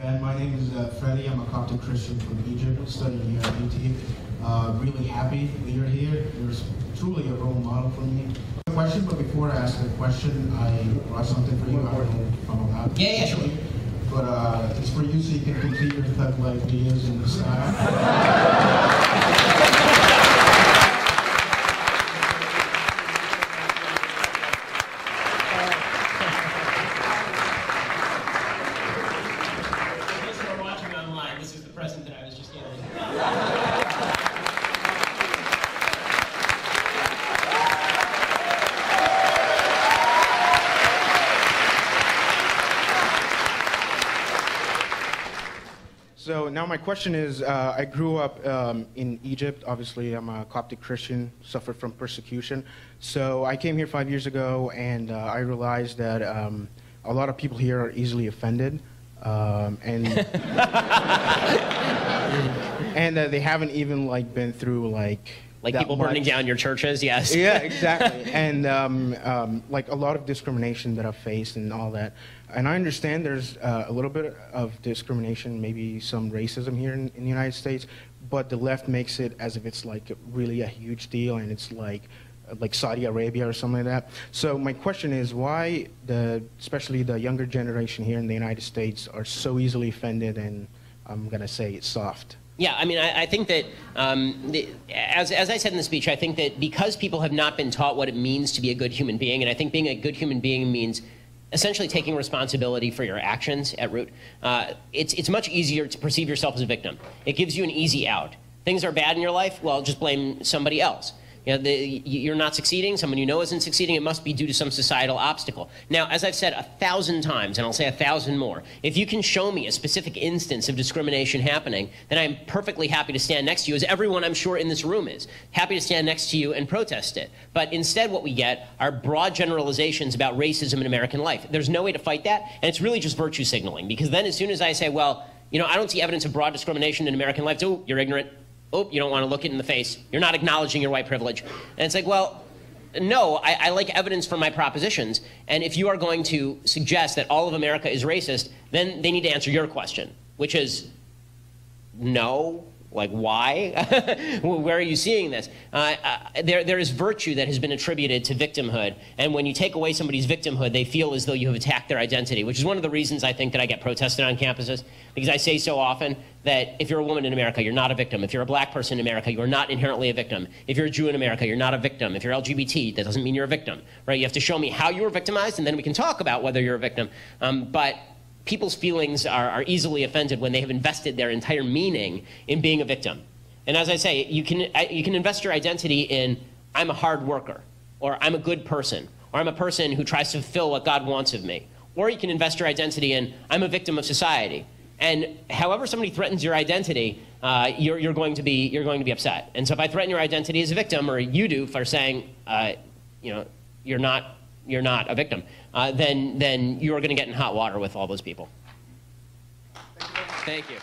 Ben. My name is Freddie. I'm a Coptic Christian from Egypt, studying here at UT. Really happy that you're here. You're truly a role model for me. A question, but before I ask the question, I brought something for you. I don't know if I'm allowed. Yeah, sure. But it's for you so you can complete your thug-like videos in the style. So now my question is, I grew up in Egypt. Obviously, I'm a Coptic Christian, suffered from persecution. So I came here 5 years ago, and I realized that a lot of people here are easily offended, and they haven't even been through like people burning down your churches. Yes. Yeah, exactly. And like a lot of discrimination that I've faced and all that. And I understand there's a little bit of discrimination, maybe some racism here in the United States, but the left makes it as if it's like really a huge deal, and it's like Saudi Arabia or something like that. So my question is, why especially the younger generation here in the United States are so easily offended, and I'm gonna say it's soft. Yeah, I mean, I think that, as I said in the speech, I think that because people have not been taught what it means to be a good human being, and I think being a good human being means essentially taking responsibility for your actions at root, it's much easier to perceive yourself as a victim. It gives you an easy out. Things are bad in your life, well, just blame somebody else. You know, you're not succeeding, someone you know isn't succeeding, it must be due to some societal obstacle. Now, as I've said 1,000 times, and I'll say 1,000 more, if you can show me a specific instance of discrimination happening, then I'm perfectly happy to stand next to you, as everyone I'm sure in this room is, happy to stand next to you and protest it. But instead what we get are broad generalizations about racism in American life. There's no way to fight that, and it's really just virtue signaling, because then as soon as I say, well, you know, I don't see evidence of broad discrimination in American life, oh, you're ignorant. Oh, you don't want to look it in the face. You're not acknowledging your white privilege. And it's like, well, no, I like evidence for my propositions. And if you are going to suggest that all of America is racist, then they need to answer your question, which is no. Like, why? Where are you seeing this? There is virtue that has been attributed to victimhood, and when you take away somebody's victimhood, they feel as though you have attacked their identity, which is one of the reasons I think that I get protested on campuses, because I say so often that if you're a woman in America, you're not a victim. If you're a black person in America, you're not inherently a victim. If you're a Jew in America, you're not a victim. If you're LGBT, that doesn't mean you're a victim, right? You have to show me how you were victimized, and then we can talk about whether you're a victim. But people's feelings are easily offended when they have invested their entire meaning in being a victim. And as I say, you can invest your identity in, I'm a hard worker, or I'm a good person, or I'm a person who tries to fulfill what God wants of me. Or you can invest your identity in, I'm a victim of society. And however somebody threatens your identity, you're going to be upset. And so if I threaten your identity as a victim, or you do for saying, you know, you're not a victim, then you're going to get in hot water with all those people. Thank you.